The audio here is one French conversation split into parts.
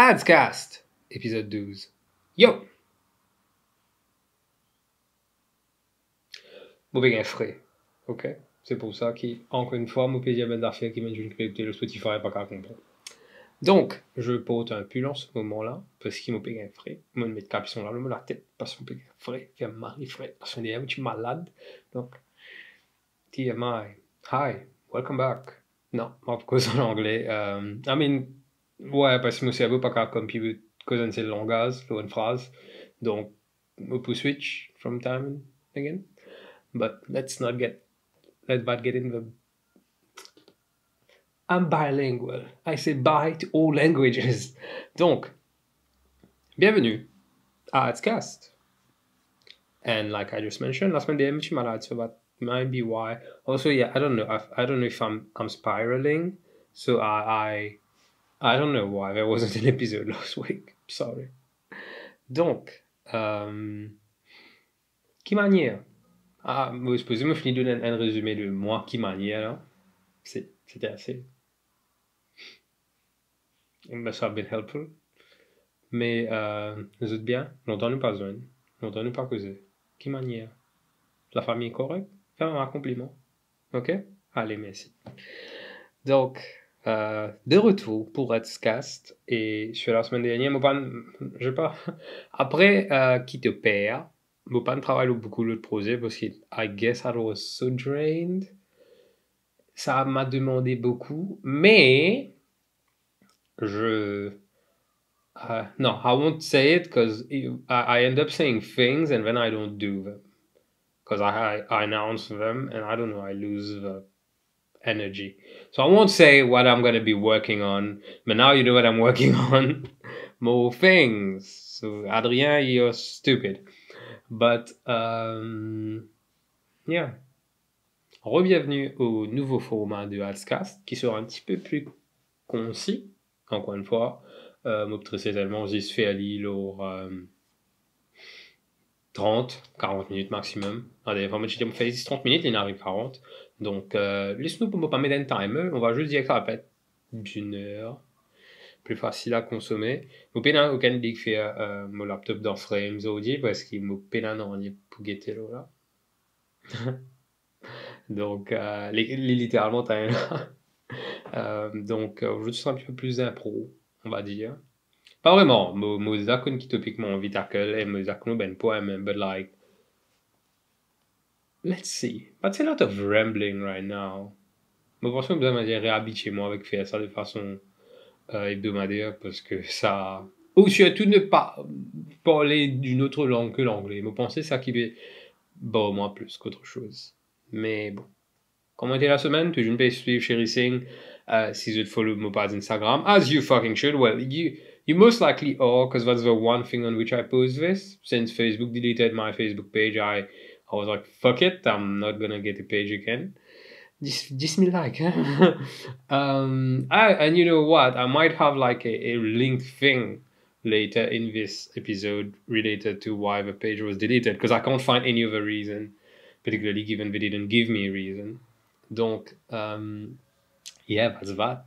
Adscast, épisode 12. Yo! Mon bien frais. Ok? C'est pour ça qu'encore une fois, mon pays d'affaires qui m'a dit que le Spotify pas qu'à comprendre. Donc, je porte un pull en ce moment-là, parce qu'il m'a payé un frais. Moi, je mets capuchon là, la tête, parce qu'on paye un frais, fait un mari frais, parce qu'on est un petit malade. Donc, TMI. Hi, welcome back. Non, of course en anglais. I mean, ouais, parce que mon cerveau pas qu'à computer, cause c'est le langage, une phrase. Donc, on peut switch from time and again. But let's not get in the. I'm bilingual. I say bye to all languages. Donc, bienvenue à Adscast. And like I just mentioned, last Monday I'm malade, so that might be why. Also, yeah, I don't know. I don't know if I'm spiraling. So I don't know why there wasn't an episode last week. Sorry. Donc, qui manière? Ah, vous supposez me finir donner un résumé de moi qui manière là. C'était assez. Ça a been helpful. Mais vous êtes bien? Longtemps nous pas besoin. Longtemps nous pas causé. Qui manière? La famille est correcte? Fais-moi un compliment. Ok? Allez, merci. Donc, de retour pour Redscast. Et sur la semaine dernière, je sais pas, après qui te perd, mon pan travaille beaucoup l'autre projet parce que I guess I was so drained. Ça m'a demandé beaucoup, mais je. No, I won't say it because I end up saying things and then I don't do them. Because I announce them and I don't know, I lose the energy. So I won't say what I'm going to be working on, but now you know what I'm working on. More things. So Adrien, you're stupid. But, yeah. Re-bienvenue au nouveau format de Adscast qui sera un petit peu plus concis, encore une fois. Très certainement, j'y suis à Lille au 30, 40 minutes maximum. Allez, vraiment, je me fais 30 minutes, il arrive 40. Donc, laisse-nous pour pas mettre un timer. On va juste dire que ça va être d'une heure. Plus facile à consommer. Mon pénan aucun dit que fait mon laptop dans Frames Audi parce qu'il m'a pénan en pour guetter là. Donc, littéralement, t'as un donc, je suis un petit peu plus d'impro, on va dire. Pas vraiment. Mo zakon qui topiquement envie tackle et mo zakon ben poem, but like, let's see. That's a lot of rambling right now. Moi, franchement, je me réhabituer moi avec faire ça de façon hebdomadaire parce que ça. Ou surtout ne pas parler d'une autre langue que l'anglais. Vous pensez ça qui fait bon moi plus qu'autre chose. Mais bon. Comment était la semaine? Tu ne peux suivre Sherry Singh si je te follow mon page Instagram. As you fucking should. Well, you most likely are because that's the one thing on which I post this. Since Facebook deleted my Facebook page, I was like, fuck it, I'm not gonna get a page again. Just me like, huh? And you know what? I might have like a linked thing later in this episode related to why the page was deleted because I can't find any other reason, particularly given they didn't give me a reason. Donc, yeah, that's that.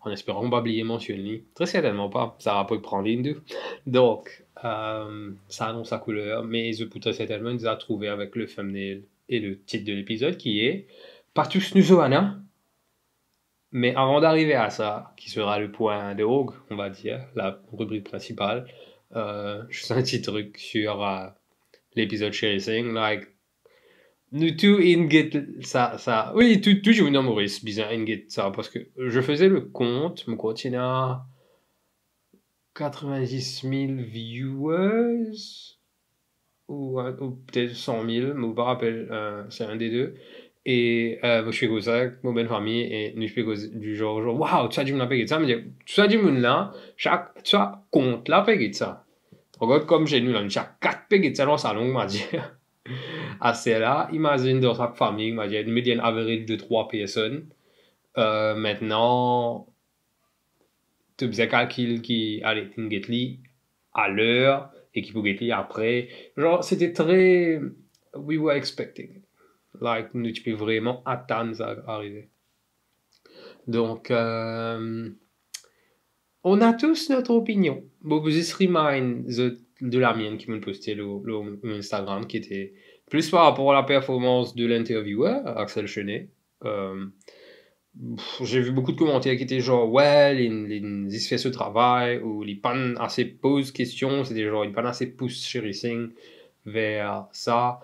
En espérant pas oublier mentionner. Très certainement pas. Ça va pas prendre l'indou. Donc, ça annonce sa couleur, mais je peux très certainement nous a trouvé avec le thumbnail et le titre de l'épisode qui est Partus Nuzoana. Mais avant d'arriver à ça, qui sera le point de Rogue, on va dire, la rubrique principale, juste un petit truc sur l'épisode Cherishing, like, nous tous Ingit, ça, oui, toujours une Maurice, bizarre Ingit, ça, parce que je faisais le compte, me continue à 90 000 viewers, ou peut-être 100 000, mais je me rappelle, c'est un des deux. Et je fais comme ça, mon belle famille, et nous fais du genre, waouh, tu as du monde à payer de ça, mais tu as du monde là, tu as compte là, payer de ça. Regarde comme j'ai nous là, chaque 4 payer de ça dans le salon, m'a dit. Assez là, imagine dans sa famille, m'a dit, une médiane average de 3 personnes. Maintenant, tu faisais calcul qui allait get à l'heure et qui pouvait get après. Genre, c'était très. We were expecting. Like, nous, tu peux vraiment attendre ça arriver. Donc, on a tous notre opinion. Bon, vous remind de la mienne qui m'a posté le Instagram, qui était plus par rapport à la performance de l'intervieweur, Axel Chenet. J'ai vu beaucoup de commentaires qui étaient genre, ouais, il fait ce travail, ou il pas assez pose questions, c'était genre, il pas assez pousse chez Racing vers ça.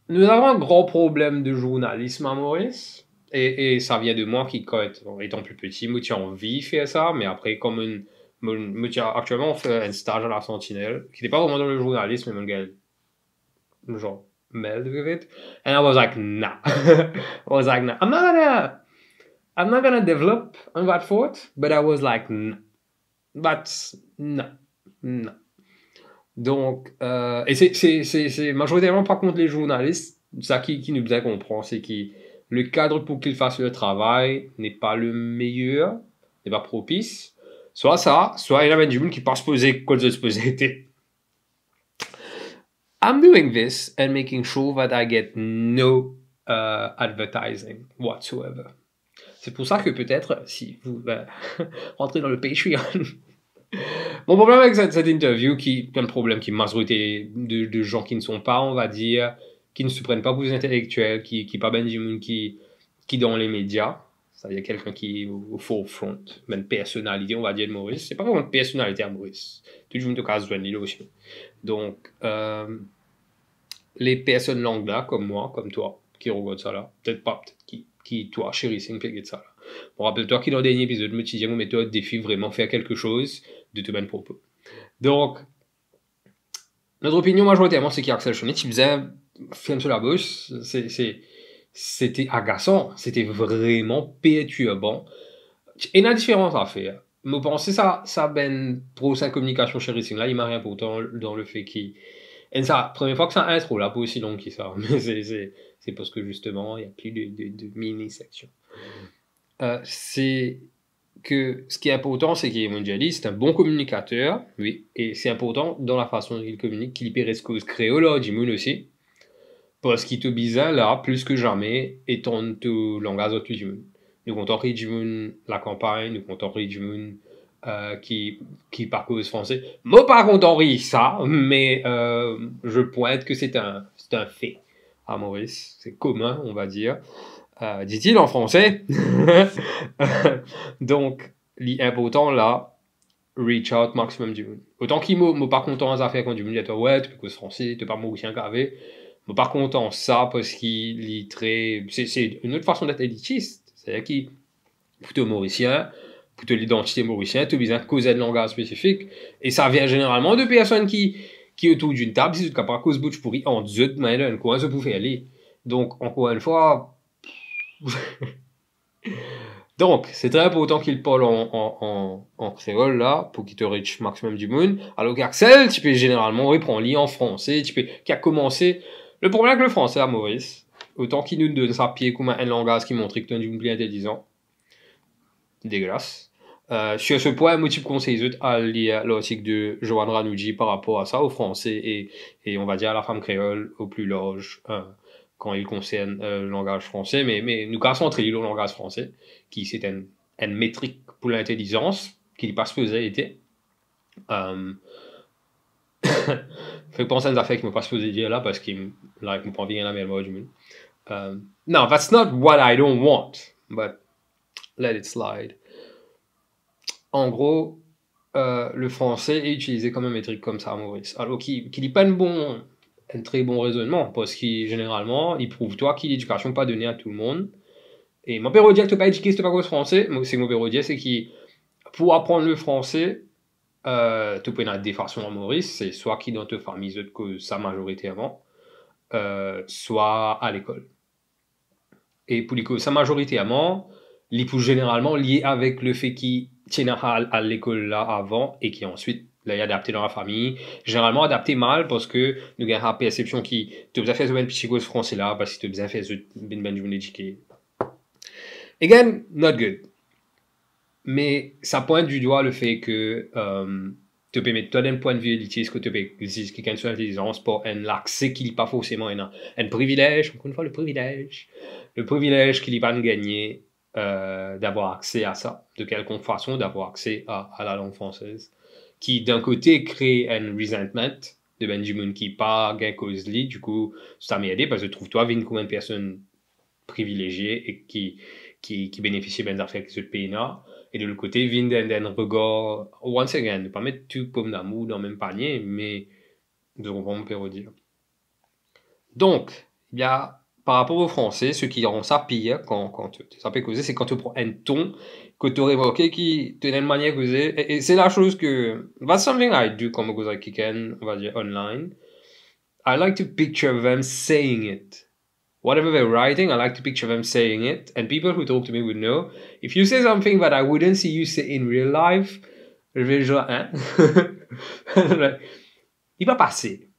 Nous avons un grand problème de journalisme à Maurice. Et ça vient de moi qui, quand étant plus petit, me tient envie de faire ça, mais après, comme actuellement, on fait un stage à la Sentinelle, qui n'était pas vraiment dans le journalisme, mais mon gars, genre, meld with it. And I was like, nah. I was like, nah. I'm not gonna develop on that thought, but I was like, nah. That's, nah. Nah. Donc, et c'est majoritairement pas contre les journalistes, ça qui nous bien comprend, c'est que le cadre pour qu'ils fassent leur travail n'est pas le meilleur, n'est pas propice. Soit ça, soit il y a du monde qui passe poser quoi de se poser. I'm doing this and making sure that I get no advertising whatsoever. C'est pour ça que peut-être, si vous rentrez dans le Patreon, mon problème avec cette interview, qui est un problème qui est majorité de gens qui ne sont pas, on va dire, qui ne se prennent pas pour des intellectuels, qui pas Benjamin, qui dans les médias, c'est-à-dire quelqu'un qui est au forefront, une personnalité, on va dire, de Maurice. C'est pas vraiment une personnalité à Maurice. Tout le monde a besoin aussi. Donc, les personnes langues là, comme moi, comme toi, qui regardent ça là, peut-être pas, peut-être qui toi, chérie, c'est une ça là. Bon, rappelle-toi qu'il dans le dernier épisode, me disais mon méthode défi vraiment faire quelque chose de te même propos. Donc, notre opinion majoritairement, c'est qu'Axel Chenet, il faisait film sur la bouche, c'était agaçant, c'était vraiment perturbant. Et la différence à faire. Me penser ça ben pro sa communication chez Racing là, il m'a rien pourtant dans le fait qu'il et ça première fois que ça intro là pas aussi long que ça, mais c'est parce que justement il y a plus de mini sections. C'est que ce qui est important, c'est qu'il est mondialiste, c'est un bon communicateur, oui, et c'est important dans la façon dont il communique, qu'il pérescose créole, du monde aussi, parce qu'il te bizarre là, plus que jamais, étant tout langage autre du monde. Nous comptons rire du monde la campagne, nous comptons rire du monde qui parcourt français. Moi, pas content rire ça, mais je pointe que c'est un fait à Maurice, c'est commun, on va dire. Dit-il en français. Donc, l'important là, reach out maximum du monde. Autant qu'il m'a pas content des affaires quand du monde dit ouais, tu peux cause français, tu peux pas mauricien gravé. Mais pas content ça parce qu'il est très. C'est une autre façon d'être élitiste. C'est-à-dire qu'il, pour te mauricien, pour te l'identité mauricienne, tu as besoin de causer de langage spécifique. Et ça vient généralement de personnes qui autour d'une table, si tu n'as pas cause bouche pourri, en deux de manière, un coin, ça peut faire aller. Donc, encore une fois, donc, c'est très important qu'il parle en créole, là, pour qu'il te reach maximum du monde. Alors qu'Axel, tu peux généralement reprendre lit en français, qui a commencé. Le problème avec le français à Maurice, autant qu'il nous donne sa pied comme un langage qui montre que tu es du plus intelligent, dégueulasse. Sur ce point, moi, tu conseilles à lire l'article de Johan Ranouji par rapport à ça, au français et on va dire à la femme créole au plus large. Quand il concerne le langage français, mais nous cassons entre le langage français, qui c'est une métrique pour l'intelligence, qui n'est pas supposé être. Fait penser à des affaires qui ne m'ont pas supposé dire là, parce qu'il me prend bien la mémoire du monde. No, that's not what I don't want, but let it slide. En gros, le français est utilisé comme une métrique comme ça à Maurice. Alors qu'il n'est pas un très bon raisonnement, parce qu'il généralement, il prouve toi qu'il l'éducation pas donnée à tout le monde. Et mon père dit que tu pas éduqué, c'est pas cause français, c'est mon père dit, c'est qu'il, pour apprendre le français, tu peux avoir des façons à Maurice, c'est soit qui dans ta famille de cause ça majoritairement, soit à l'école. Et pour les causes ça majoritairement, les pouces généralement liés avec le fait qu'il tient à l'école là avant et qui ensuite là, il est adapté dans la famille. Généralement adapté mal parce que nous avons la perception qui tu as besoin de faire un petit cause français là parce que tu as besoin de faire ben éduqué. Again, not good. Mais ça pointe du doigt le fait que tu peux mettre toi d'un point de vue élitiste que tu peux dire quelqu'un sur l'intelligence pour un accès qui n'est pas forcément un privilège, encore une fois le privilège qu'il n'est pas de gagner d'avoir accès à ça, de quelconque façon d'avoir accès à la langue française, qui d'un côté crée un resentment de Benjamin qui pas gain cause li, du coup ça m'a aidé parce que trouve-toi comme une personne privilégiée et qui bénéficie bien d'affaires que ce pays-là, et de l'autre côté vient d'un regard, once again, ne pas mettre tout comme d'amour dans le même panier, mais de comprendre mon peut dire. Donc, il y a, par rapport au français, ce qui rend ça pire quand ça peut causer, c'est quand tu prends un ton que tu aurais évoqué qui tenait une manière de causer. Et c'est la chose que, that's something I do comme cause I can, on va dire, online. I like to picture them saying it. Whatever they're writing, I like to picture them saying it. And people who talk to me would know. If you say something that I wouldn't see you say in real life, je vais genre, hein? Il va passer.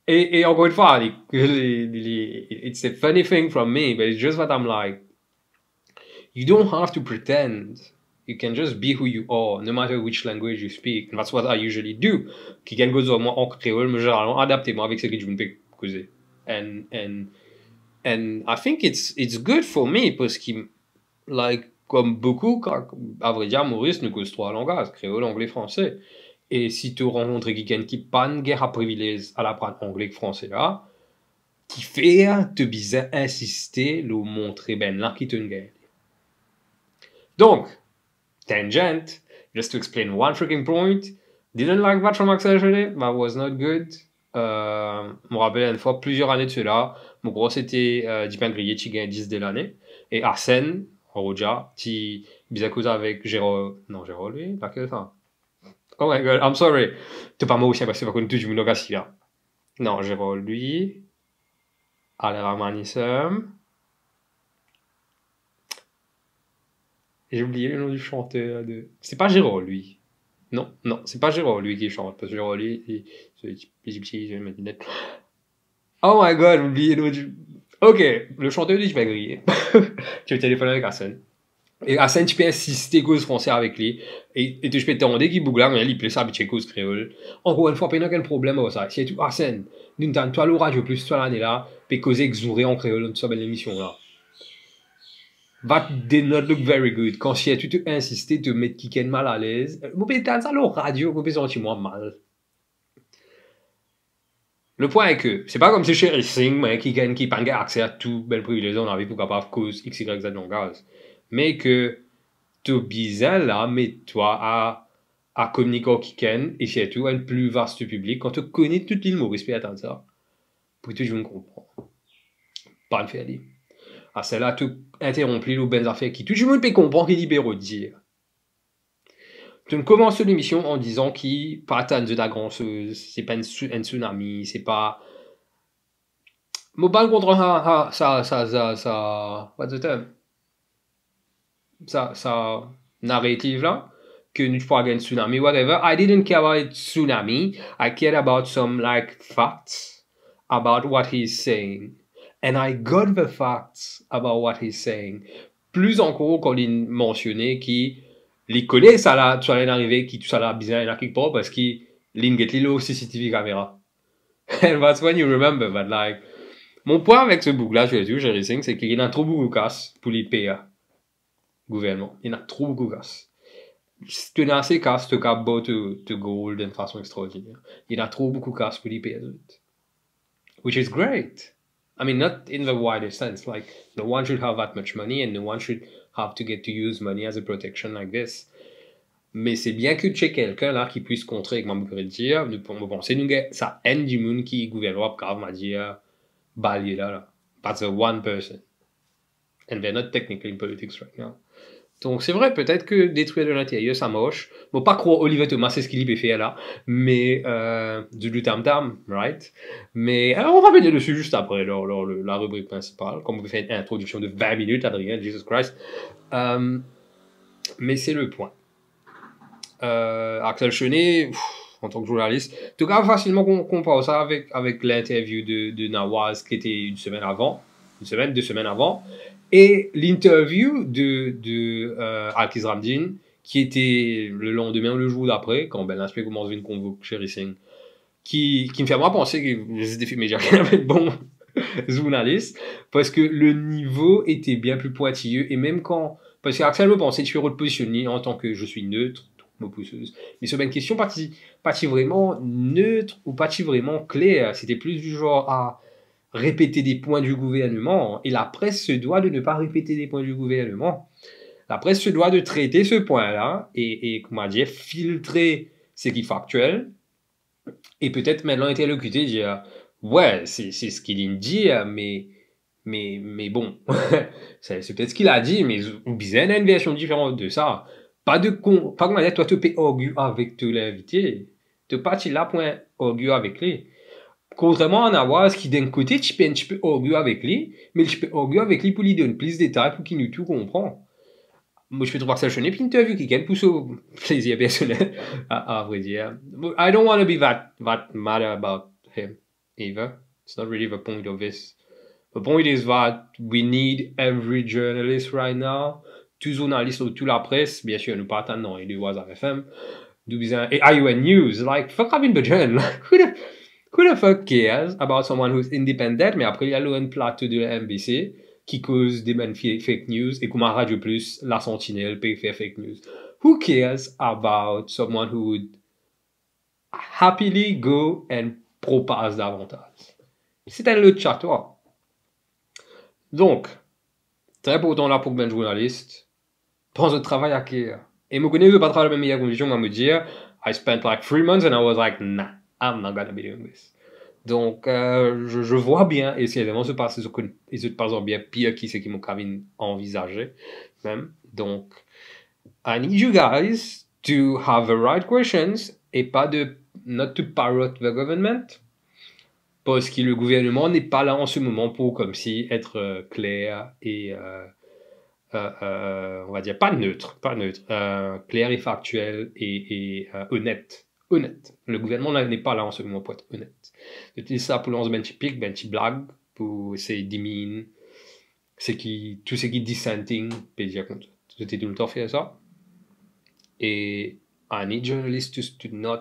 Et encore une fois, it's a funny thing from me, but it's just what I'm like. You don't have to pretend. You can just be who you are, no matter which language you speak. And that's what I usually do. Quelqu'un goes moi en créole, mais généralement, adaptez-moi avec ce que je ne peux causer. And I think it's good for me, parce que, like, comme beaucoup, à vrai dire, Maurice nous cause trois langages, créole, anglais, français. Et si tu rencontres quelqu'un qui n'a pas une guerre à privilège à l'apprendre anglais que français là, qui fait te bizarre insister, le montrer ben là qui te guerre. Donc, tangent, just to explain one freaking point, didn't like that from Axel today, that was not good. Je me rappelle une fois, plusieurs années de cela, mon gros c'était Dipin Grillé qui gagne 10 de l'année, et Arsène, Roja, qui bizarre cause avec Gérard, non Gérard lui, laquelle ça? Oh my god, I'm sorry. T'es pas moi aussi parce que tu connais tout du monde là. Non, Gérard lui. Allez, Ramanisum. J'ai oublié le nom du chanteur de. C'est pas Gérard lui. Non, non, c'est pas Gérard lui qui chante. Parce que Gérard lui, c'est. Oh my god, j'ai oublié le nom du. Ok, le chanteur du Grillé. Tu as téléphoné avec Arsène. Et Arsène, tu peux insister cause français avec lui. Et tu peux te demander qui bouge là, mais il peut s'habituer cause créole. Encore une fois, pas aucun problème avec ça. Si tu Arsène, nous t'en toi le radio plus toi l'année là, peut causer exouré en créole dans cette belle émission là. That did not look very good. Quand si tu te insisté te mettre qui mal à l'aise, vous pouvez t'en ça le radio, vous pouvez sentir moi mal. Le point est que c'est pas comme si chez Racing, mais qui gagne qui pas accès à tout bel privilège dans la vie pour capable cause x y z langage. Mais que tu bizarre là, mais toi à communiquer au Kiken et surtout à un plus vaste public quand tu connais toute l'île Maurice puis attendre ça pour que tu me comprends. Pas le faire dire. À celle-là, tu interromps les bonnes affaires qui tout le monde peut comprendre qu'il libère dire. Tu commences l'émission en disant qu'il pas tant de la grande c'est pas un tsunami, c'est pas. Mobile contre what's the term? Ça narrative là que nous pourrons gagner tsunami whatever. I didn't care about tsunami. I cared about some like facts about what he's saying, and I got the facts about what he's saying. Plus encore quand il mentionnait qui les connaît ça là tu allais arriver qui tout ça là bizarre là quelque part parce qu'il get le CCTV caméra. And that's when you remember that like mon point avec ce boucle là je vais dire c'est qu'il y en a trop beaucoup de casse pour les PA. Gouvernement. Il y en a trop beaucoup de casse. Tu as assez casse, tu as beau te gold d'une façon extraordinaire. Il y en a trop beaucoup de casse pour les pays adultes. Which is great. I mean, not in the wider sense. Like, no one should have that much money and no one should have to get to use money as a protection like this. Mais c'est bien que tu aies quelqu'un là qui puisse contrer, comme on pourrait dire, nous pouvons penser, nous, ça aide du monde qui gouverne grave, m'a dit, balayer là. That's the one person. And they're not technically in politics right now. Donc c'est vrai, peut-être que détruire de l'intérieur, ça moche. Bon, pas croire Olivier Thomas, c'est ce qu'il peut faire là. Mais, du tam-tam, right? Mais, alors, on va venir dessus juste après, la rubrique principale. Comme on peut faire une introduction de 20 minutes, Adrien, Jesus Christ. Mais c'est le point. Axel Chenet, en tant que journaliste, en tout cas, facilement compare ça avec l'interview de Nawaz qui était une semaine, 2 semaines avant. Et l'interview de Alkiz Ramdin, qui était le lendemain ou le jour d'après, quand Ben Laspé commence une convoque chez Racing, qui me fait moi penser que les effets médias qui avaient bon. journaliste, parce que le niveau était bien plus pointilleux, et même quand, parce qu'Axel me pensait tu te positionner en tant que je suis neutre, me pousseuse, mais sur une question partie vraiment neutre ou partie vraiment claire, c'était plus du genre à répéter des points du gouvernement, et la presse se doit de ne pas répéter des points du gouvernement. La presse se doit de traiter ce point-là, et comment dire, filtrer ce qui est factuel, et peut-être maintenant interlocuter, dire, ouais, c'est ce qu'il dit, mais bon, c'est peut-être ce qu'il a dit, mais bien une version différente de ça. Pas comment dire, toi, tu peux arguer avec tout l'invité. Tu pas là pour arguer avec lui. Contrairement à Nawaz, qui d'un côté, tu peux arguer avec lui, mais tu peux arguer avec lui pour lui donner plus de détails pour qu'il nous tout comprend. Moi, je fais trouver ça chouette, puis une interview qui gagne pour au plaisir personnel, à vrai dire. I don't want to be that mad about him, either. It's not really the point of this. The point is that we need every journalist right now. Tous journalistes ou toute la presse, bien sûr, nous partons dans les Wazar FM. Nous disons, et IUN News, like, fuck having the journal. Who the fuck cares about someone who's independent, mais après, il y a le plateau de la MBC qui cause des fake news, et comme à Radio Plus, la Sentinelle peut faire fake news. Who cares about someone who would happily go and propage davantage? C'est un autre chat-toi. Donc, très important là pour ben journaliste, pense au travail à qui. Et me connais, je pas travailler dans les meilleures conditions, à me dire, I spent like 3 months and I was like, nah, I'm not gonna be doing this. Donc, je vois bien, et si évidemment se passe ce que les autres passent bien pire qui c'est qui m'ont envisagé, même. Donc, I need you guys to have the right questions et pas de, not to parrot the government, parce que le gouvernement n'est pas là en ce moment pour, comme si, être clair et, on va dire, pas neutre, clair et factuel et honnête. Le gouvernement n'est pas là en ce moment pour être honnête. J'utilise ça pour lancer un petit pic, un petit blague, pour essayer de diminuer tout ce qui est dissenting, puis dire compte. J'étais tout le temps faire ça. Et I need journalists to not,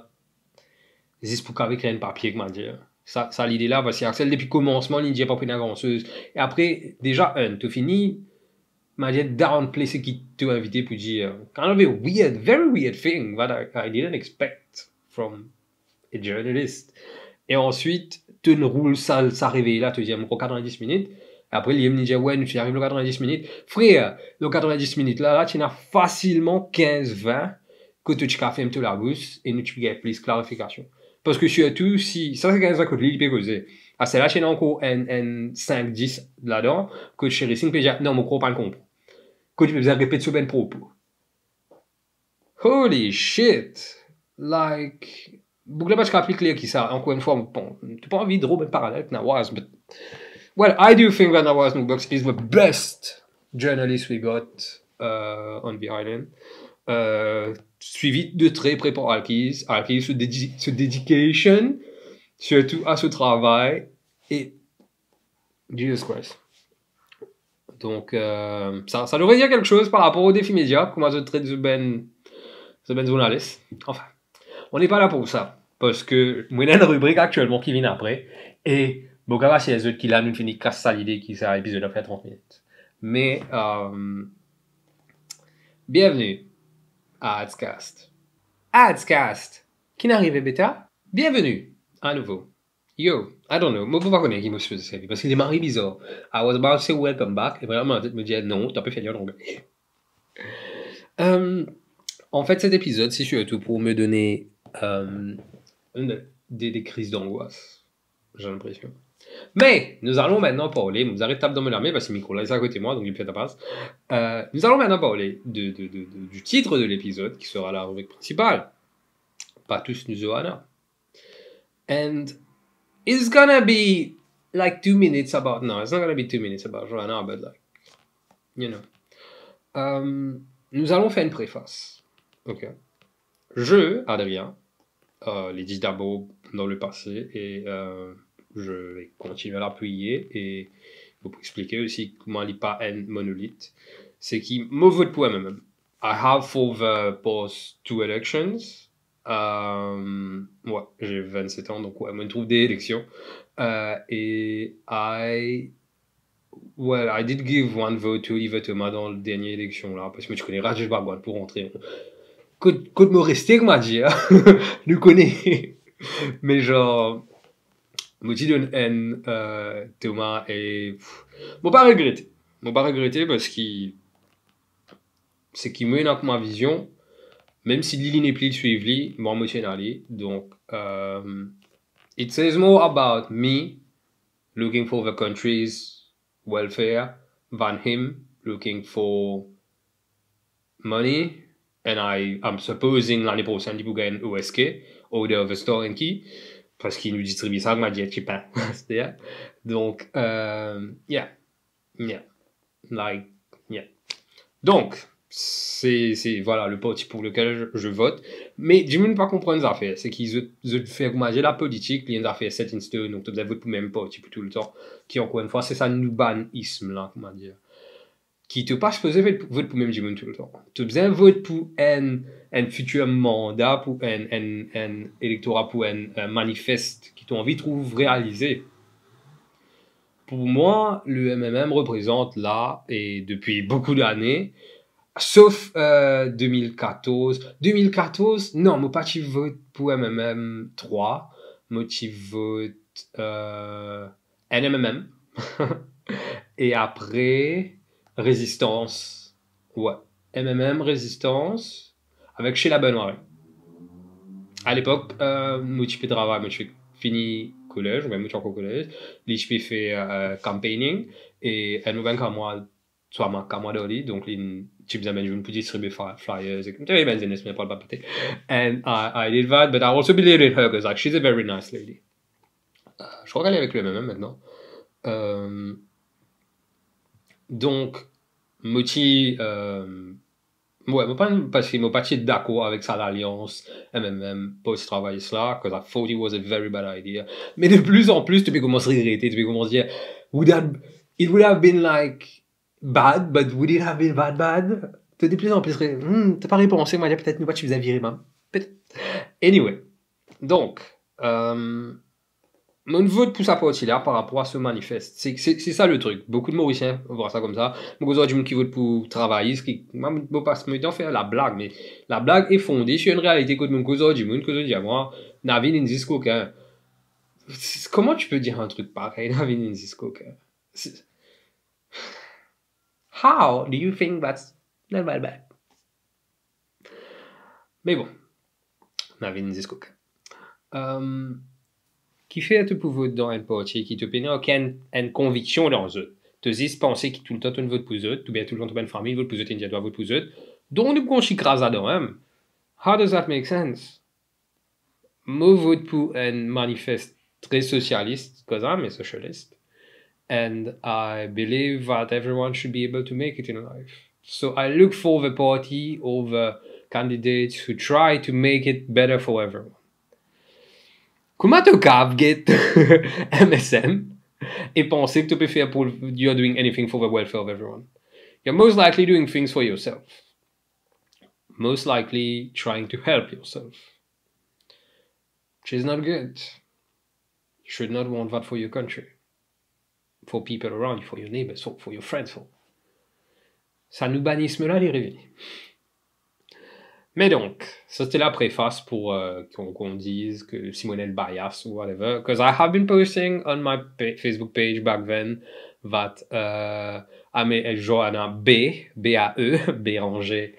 juste pour qu'avec un papier, comment dire. Ça l'idée là, parce que Axel, depuis le commencement, il n'y a pas pris grand-chose. Et après, déjà, tu finis, m'a dit downplay ce qui t'a invité pour dire, kind of a weird, very weird thing that I didn't expect from a journalist. Et ensuite, tu ne roules ça réveille là, tu dis, encore 90 minutes. Et après, il me dit, ouais, tu arrives le 90 minutes. Frère, le 90 minutes là, tu as facilement 15-20 que tu as fait la bouche et tu peux plus de clarification. Parce que surtout, si, ça c'est 15 que tu peux causer. À celle-là, tu as encore un 5-10 là-dedans, que tu racing peut dire, non, mon gros pas le comprendre. Que tu peux répéter sur ben propos. Holy shit! Like, beaucoup de choses plus claires qui ça. Encore une fois, bon, tu pas envie de rober parallèle avec Nawaz, but well, I do think that Nawaz Nubox is the best journalist we got on the island. Suivi de très près par Alkis. Alkis se dedication, surtout à ce travail, et Jesus Christ. Donc, ça devrait dire quelque chose par rapport aux défis médias, comment je traite ce ben journaliste. Enfin, on n'est pas là pour ça, parce que moi, il y a une rubrique actuellement qui vient après, et bon, quand c'est les autres qui là, nous finissons casse ça l'idée qui c'est un épisode après 30 minutes. Mais, bienvenue à Adscast. Adscast, qui n'arrive bêta, bienvenue à nouveau. Yo, I don't know, moi je ne sais pas qui me faisait ça, parce qu'il est marré bizarre. I was about to say welcome back, et vraiment ma tête me dit non, t'as pas fait lire l'anglais. En fait, cet épisode, c'est surtout pour me donner des crises d'angoisse, j'ai l'impression. Mais nous allons maintenant parler, vous arrêtez de taper dans mon armée parce que le micro là est à côté de moi, donc il fait ta passe. Nous allons maintenant parler du titre de l'épisode, qui sera la rubrique principale. Pas tous nous aurons. And it's gonna be like 2 minutes about, no, it's not gonna be 2 minutes about Joanna, but like, you know. Nous allons faire une préface. Ok. Je, Adrien, l'ai dit d'abord dans le passé, et je vais continuer à l'appuyer, et vous expliquer aussi comment il n'est pas un monolithe. C'est qui me vote pour moi-même. I have for the past 2 elections, Ouais, j'ai 27 ans, donc ouais, moi, je trouve des élections. Et well, I did give one vote to Oliver Thomas dans la dernière élection, là, parce que moi, je connais Rajesh Bhagwan pour rentrer. Côte me rester, m'a dit, hein. Nous connaît. Mais genre, moi, je donne N, Thomas, et, bon, pas regretter. Bon, pas regretter parce qu'il, c'est qu'il mène avec ma vision, même si l'île n'est plus le suivre, moi, je suis allé. Donc, it says more about me looking for the country's welfare than him looking for money. And I'm supposing l'année prochaine, il peut gagner OSK, Order of the Store and Key, parce qu'il nous distribue ça, m'a dit, je sais pas. Donc, yeah, like, yeah. Donc, voilà, le parti pour lequel je vote. Mais, je ne pas comprendre les affaires. C'est qu'ils ont fait augmenter la politique, les affaires set in stone, donc tu dois voter pour le même parti pour tout le temps. Qui, encore une fois, c'est ça, nous banisme, là, comment dire. Qui te pas supposé voter pour le même Jimon tout le temps. Tu as besoin de voter pour un futur mandat, pour un électorat, pour un manifeste qui t'ont envie de trouver réalisé. Pour moi, le MMM représente là, et depuis beaucoup d'années, sauf 2014. 2014, non, moi pas tu vote pour MMM 3, moi tu vote NMMM. Et après, Résistance. Ouais. MMM, Résistance, avec chez la Benoît. À l'époque, moi je fais travail, moi je fini collège, ou même moi je suis encore collège, je fais campaigning, et un nouvel moi soit ma camarade donc les types d'amis je peux distribuer flyers et comme tu vois ben c'est pas pas and I did that but I also believed in her because like she's a very nice lady. Je crois qu'elle est avec le même maintenant. Donc Moti ouais, parce que moi pas d'accord avec ça l'alliance MMM post travail cela because I thought it was a very bad idea. Mais de plus en plus tu peux commencer à regretter, tu peux commencer à dire it would have been like bad, but would it have been bad? De plus en plus, t'as pas repensé, moi, peut-être, nous, pas, tu vous as viré, même. Peut-être. Anyway. Donc, mon vote pour sa partie-là par rapport à ce manifeste. C'est ça le truc. Beaucoup de Mauriciens voient ça comme ça. Beaucoup de gens qui votent pour travailler, ce qui, moi, je passe mon temps à faire la blague, mais la blague est fondée sur une réalité que mon cousin dit, moi, Navin Inzisco, comment tu peux dire un truc pareil, Navin Inzisco, How do you think that's not bad? Mais bon, Navin Inzisco. Qui fait te pouvoir dans un parti qui te permet aucune conviction dans eux. Tu dis penser que tout le temps tu votes pour eux, tout bien tout le temps tu as une famille, vote pour eux, tu dois voter pour eux. Donc nous conchicras à même. How does that make sense? Moi vote pour un manifeste très socialiste, because I'm a socialist, and I believe that everyone should be able to make it in life. So I look for the party or the candidates who try to make it better for everyone. Comment tu get MSM et penser que tu peux faire pour you're doing anything for the welfare of everyone? You're most likely doing things for yourself. Most likely trying to help yourself. Which is not good. You should not want that for your country. For people around you, for your neighbors, for your friends. Ça nous bannisme-là, les réveillés. Mais donc, ça c'était la préface pour qu'on dise que Simonel bias ou whatever. Because I have been posting on my Facebook page back then that I'm a Joanna B-A-E, Béranger,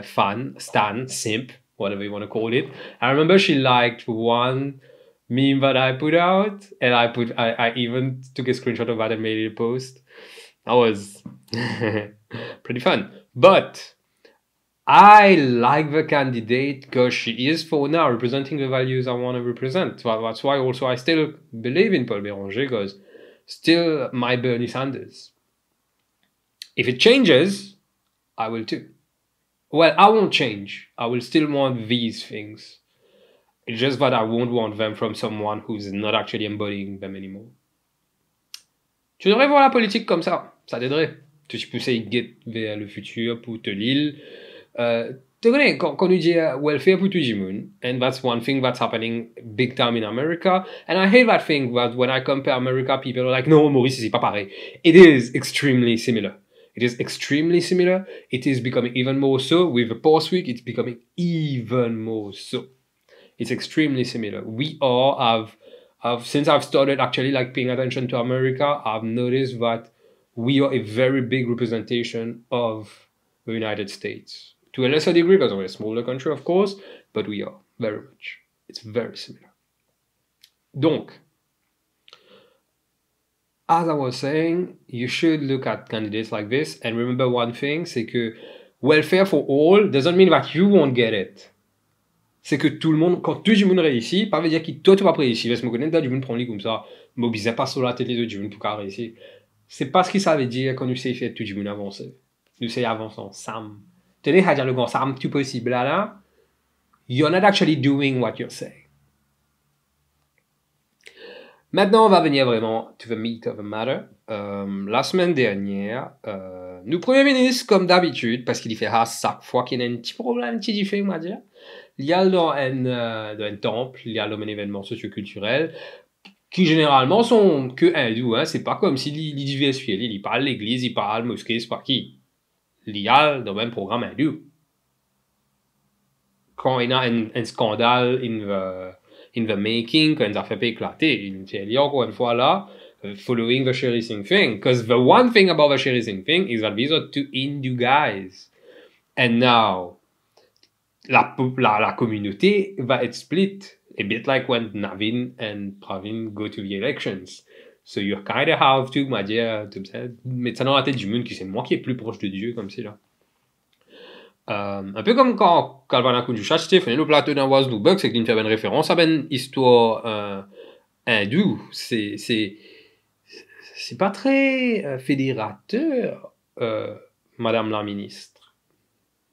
fan, stan, simp, whatever you want to call it. I remember she liked one meme that I put out, and I even took a screenshot of that and made it a post. That was pretty fun. But I like the candidate because she is for now representing the values I want to represent. That's why also I still believe in Paul Béranger because still my Bernie Sanders. If it changes, I will too. Well, I won't change. I will still want these things. It's just that I won't want them from someone who's not actually embodying them anymore. Tu devrais voir la politique comme ça. Ça t'aiderait. Tu pousses vers le futur pour te l'île. tu connais, quand on dit welfare pour tout le monde, and that's one thing that's happening big time in America, and I hate that thing that when I compare America, people are like, no, Maurice, c'est pas pareil. It is extremely similar. It is extremely similar. It is becoming even more so. With the past week, it's becoming even more so. It's extremely similar. We all have since I've started actually like paying attention to America, I've noticed that we are a very big representation of the United States. To a lesser degree, because we're a smaller country, of course, but we are very much. It's very similar. Donc, as I was saying, you should look at candidates like this and remember one thing, c'est que welfare for all doesn't mean that you won't get it. C'est que tout le monde, quand tout le monde réussit, pas veut dire que toi tu vas pas réussir. Parce que je me connais, du monde prend les comme ça, mobiliser pas sur la tête les autres du monde pour qu'à réussir. C'est pas ce que ça veut dire quand nous savons faire tout le monde avancer. Nous savons avancer ensemble. Tenez à dire le grand ensemble tout possible là, you're not actually doing what you're saying. Maintenant, on va venir vraiment to the meat of the matter. La semaine dernière, nous Premier ministre, comme d'habitude, parce qu'il y fait à chaque fois qu'il y a un petit problème, un petit défi, on va dire, il y a dans un temple, il y a un événement socioculturel, qui généralement sont que hindous, hein. C'est pas comme s'il diversifiait, il parle l'église, il parle mosquée, c'est pas qui. Il y a dans le même programme hindou. Quand il y a un scandale in the making, quand ça fait pas éclater, il y a encore une fois là, following the Sherry Singh thing. Because the one thing about the Sherry Singh thing is that these are two Hindu guys. And now, la communauté va être split. A bit like when Navin and Pravin go to the elections. So you kind of have to, m'a dit, mettre ça dans la tête du monde, que c'est moi qui est plus proche de Dieu, comme c'est là. Un peu comme quand Calvin Kundusha c'était fait le plateau d'un Waz Nubuk, c'est qu'il fait une référence à une histoire hindoue. C'est pas très fédérateur, Madame la ministre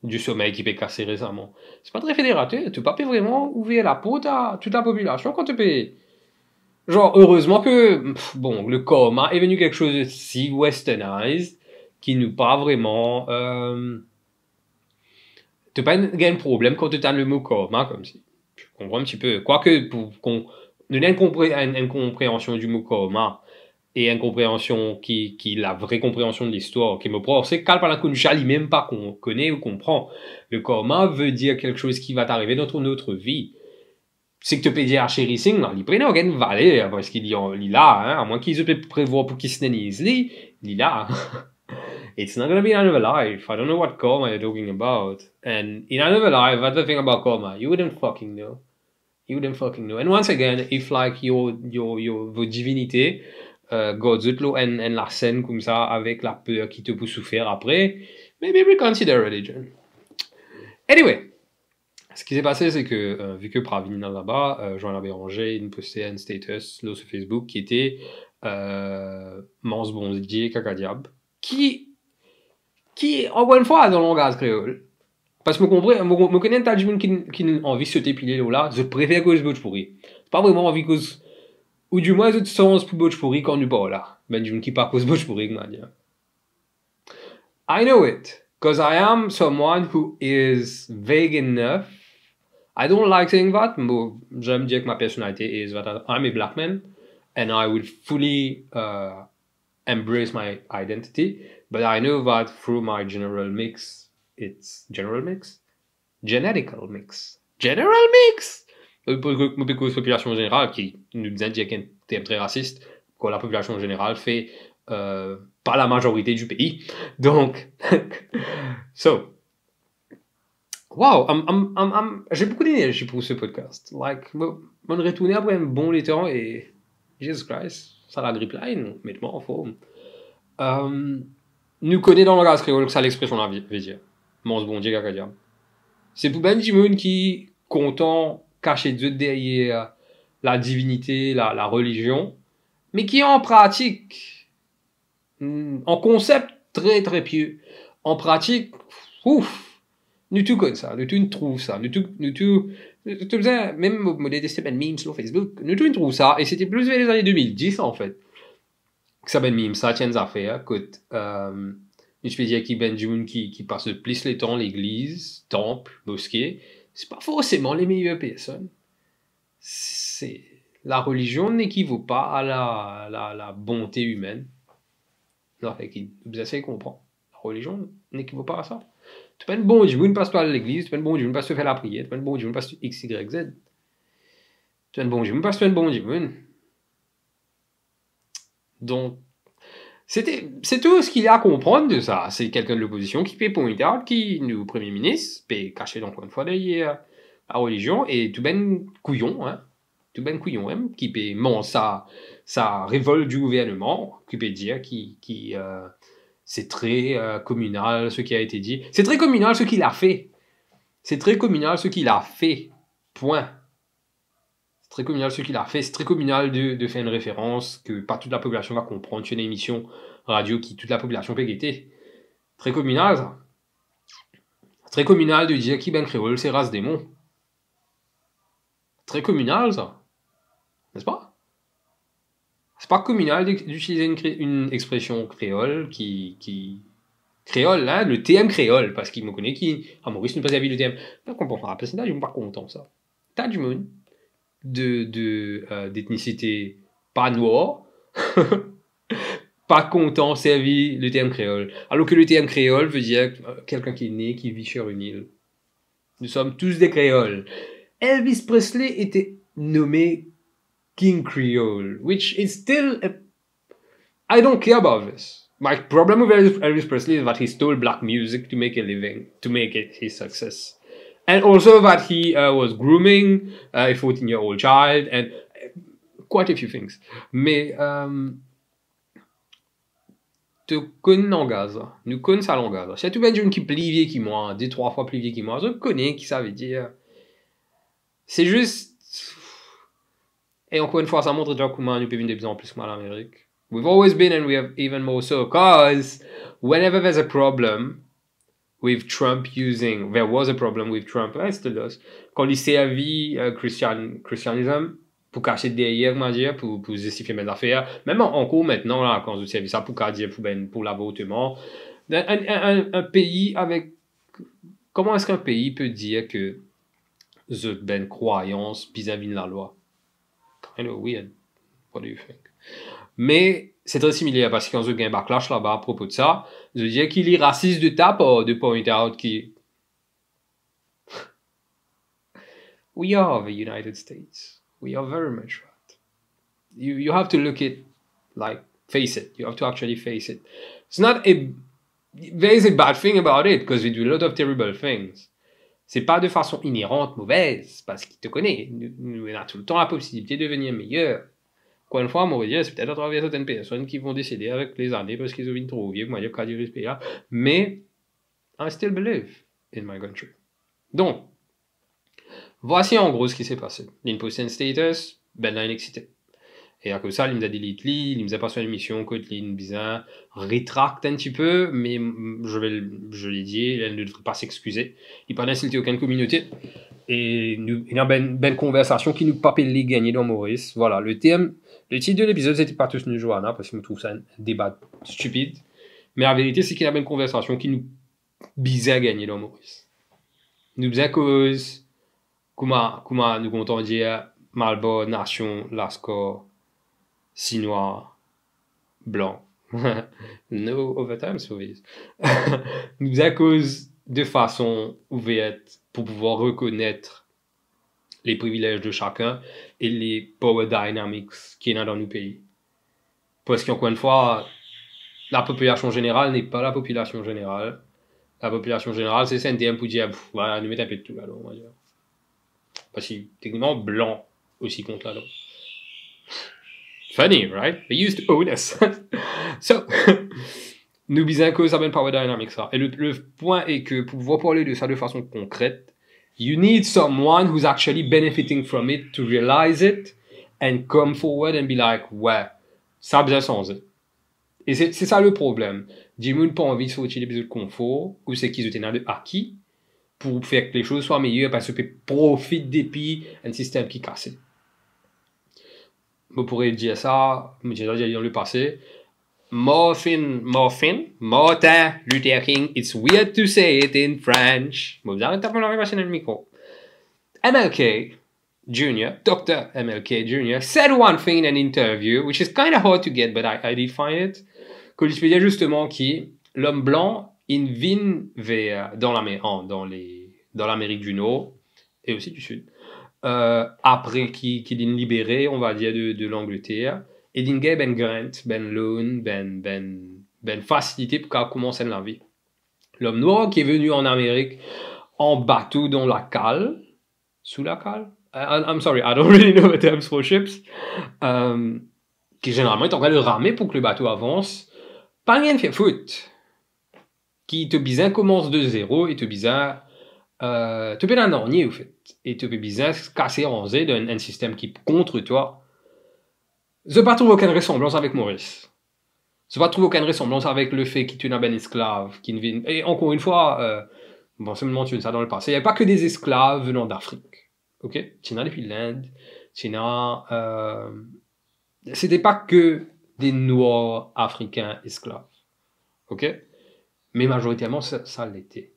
du sommeil qui peut casser récemment. C'est pas très fédérateur. Tu peux pas vraiment ouvrir la porte à toute la population quand tu peux. Genre, heureusement que, bon, le coma est venu quelque chose de si westernized qui nous pas vraiment. Tu pas un problème quand tu as le mot coma comme si. Je comprends un petit peu. Quoique, pour qu'on ait une compréhension du mot coma et une compréhension qui la vraie compréhension de l'histoire, qui me prend, c'est qu'à la Kundusha, même pas qu'on connaît ou comprend. Le coma veut dire quelque chose qui va t'arriver dans ton autre vie. C'est que tu peux dire à Sherry Singh, non, il prenne aucune valeur, parce qu'il est là, hein, à moins qu'ils aient prévoir pour qu'il se n'enise, il est là. It's not going to be another life. I don't know what karma you're talking about. And in another life, that's the thing about karma. You wouldn't fucking know. You wouldn't fucking know. And once again, if like your divinité, Godzutlo and la scène comme ça, avec la peur qui te peut souffrir après, maybe reconsider religion. Anyway, ce qui s'est passé, c'est que, vu que Pravin est là-bas, Jean Béranger, il postait un status là sur Facebook qui était Mans Bondier Kakadiab, qui, encore une fois, dans le langage créole. Parce que je connais un tas de gens qui ont envie de se tépiler là, je préfère que je bouge pourri. C'est pas vraiment envie que ou du moins, de sens pour bouge pourri quand on pas là. Ben, du monde qui pas cause bouge pourri, comment dire. I know it, because I am someone who is vague enough. I don't like saying that, mais j'aime dire que ma personnalité is that I'm a black man, and I will fully embrace my identity, but I know that through my general mix, it's general mix? Genetical mix. General mix! Pour la population générale, qui nous indique un terme très raciste, quand la population générale fait pas la majorité du pays. Donc, so, wow, j'ai beaucoup d'énergie pour ce podcast. Like, me retourner après un bon temps et Jesus Christ, ça la grippe là, mettez-moi en forme. Nous connaissons dans le langage créole que ça l'expression la veut dire. Mons bon Dieu caca diable. C'est pour ben du monde qui content caché derrière la divinité, la religion, mais qui en pratique, en concept très très pieux, en pratique, ouf, nous tout comme ça, nous tout trouve ça, nous tout même modèle de memes sur Facebook, nous tout trouve ça, et c'était plus vers les années 2010 en fait. Que ça ben meme, ça tient à faire, écoute, Je peux dire qui ben June qui passe le plus le temps l'église, temple, mosquée, c'est pas forcément les meilleures personnes. C'est la religion n'équivaut pas à la bonté humaine. Non, vous essayez de comprendre. La religion n'équivaut pas à ça. Tu peux être bon Dieu, ne passe pas à l'église, tu peux être bon Dieu, ne passe pas faire la prière, tu peux être bon Dieu, ne passe X, Y, Z. Tu peux être bon Dieu, ne passe pas bon Dieu. Donc, c'est tout ce qu'il y a à comprendre de ça. C'est quelqu'un de l'opposition qui peut pointer out, qui, nous, Premier ministre, peut cacher donc une fois derrière la religion, et tout ben couillon, hein, tout ben couillon, hein, qui peut sa révolte du gouvernement, qui peut dire c'est très communal ce qui a été dit. C'est très communal ce qu'il a fait. C'est très communal ce qu'il a fait. Point. C'est très communal ce qu'il a fait. C'est très communal de faire une référence que pas toute la population va comprendre sur une émission radio qui toute la population peut guetter. Très communal, ça. Très communal de dire qui ben créole, c'est race démon. Très communal, ça. N'est-ce pas? C'est pas communal d'utiliser une expression créole créole, là, le TM créole, parce qu'il me connaît qui. Ah, Maurice ne pas vu le TM. Donc, on peut rappeler ça, je ne suis pas content, ça. T'as du monde d'ethnicité pas noire, pas content, servi le TM créole. Alors que le TM créole veut dire quelqu'un qui est né, qui vit sur une île. Nous sommes tous des créoles. Elvis Presley était nommé King Creole, which is still. I don't care about this. My problem with Elvis Presley is that he stole black music to make a living, to make it his success. And also that he was grooming a 14-year-old child, and quite a few things. Mais, tu connais langage, nous connaissons sa langage. C'est tout bien d'une qui est plus vieille que moi, 2-3 fois plus vieille que moi, je connais qui ça veut dire. C'est juste. Et encore une fois, ça montre déjà comment nous pouvons de plus en plus mal en Amérique. We've always been, and we have even more so, because whenever there's a problem with Trump there was a problem with Trump, still does, quand il servi christianisme pour cacher derrière, comment dire, pour justifier mes affaires, même encore maintenant, là, quand je servi ça pour dire pour l'avortement, un pays avec. Comment est-ce qu'un pays peut dire que j'ai une croyance vis-à-vis de la loi? Kind of weird. What do you think? Mais c'est très similaire parce que quand je gagne un backlash là-bas à propos de ça, je dis qu'il est raciste de ta part de point out qui. We are the United States. We are very much that. You have to look it like face it. You have to actually face it. It's not a. There is a bad thing about it because we do a lot of terrible things. C'est pas de façon inhérente mauvaise parce qu'il te connaît. Nous avons tout le temps la possibilité de devenir meilleur. Encore une fois, on va dire, c'est peut-être à travers certaines personnes qui vont décéder avec les années parce qu'ils ont vu trop vieux, moi, il y a qu'à dire ce pays-là. Mais, I still believe in my country. Donc, voici en gros ce qui s'est passé. Il poste un status, ben là, il est excité. Et à cause de ça, il me a delete lui, il me a passé une émission, côté il bizarre, rétracte un petit peu, mais je l'ai dit, il ne devrait pas s'excuser. Il n'a pas insulté aucune communauté. Et il y a une conversation qui nous papait les gagner dans Maurice. Voilà, le titre de l'épisode, c'était pas tous nous Johanna, parce que je trouve ça un débat stupide. Mais la vérité, c'est qu'il y a une conversation qui nous bisait à gagner dans Maurice. Nous faisait cause, comment nous comptons dire, Malbo, Nation, Lascaux, Sinois, Blanc. No overtime service. Nous à cause de façon ouverte pour pouvoir reconnaître les privilèges de chacun et les power dynamics qu'il y a dans nos pays. Parce qu'encore une fois, la population générale n'est pas la population générale. La population générale, c'est CNTM pour dire, voilà, nous mettons un peu de tout là, on va dire. Parce que techniquement, blanc aussi compte là. Funny, right? They used to own us. So, nous disons que ça s'appelle Power Dynamics. Et le point est que pour pouvoir parler de ça de façon concrète, you need someone who's actually benefiting from it to realize it and come forward and be like, ouais, ça a besoin sans eux. Et c'est ça le problème. Jimmy n'a pas envie de sortir des besoins de confort, ou c'est qu'ils ont de acquis pour faire que les choses soient meilleures parce qu'ils profitent depuis un système qui est cassé. On pourrait dire ça, mais j'ai déjà dit dans le passé, Martin Luther King, it's weird to say it in French. Bon, vous arrêtez de taper dans le micro. MLK Jr., Dr. MLK Jr., said one thing in an interview, which is kind of hard to get, but I did find it. Que il disait justement que l'homme blanc, il vient dans l'Amérique du Nord et aussi du Sud, après qu'il est libéré, on va dire, de l'Angleterre, et il a ben grant, ben loan, ben facilité pour commencer la vie. L'homme noir qui est venu en Amérique en bateau dans la cale, sous la cale, I'm sorry, I don't really know the terms for ships, qui généralement est en train de ramer pour que le bateau avance, pas rien de fait foot, qui te bizarre commence de zéro et te bizarre tu peux l'en au fait, et tu peux bizarre casser en Z d'un système qui contre toi. Je ne trouve aucune ressemblance avec Maurice. Je ne trouve aucune ressemblance avec le fait qu'il tu n'as pas esclave, qui ne vient. Et encore une fois, bon, c'est mentionné ça dans le passé. Il n'y a pas que des esclaves venant d'Afrique. Ok? Tu n'as depuis l'Inde. Tu n'as. C'était pas que des Noirs africains esclaves. Ok? Mais majoritairement, ça l'était.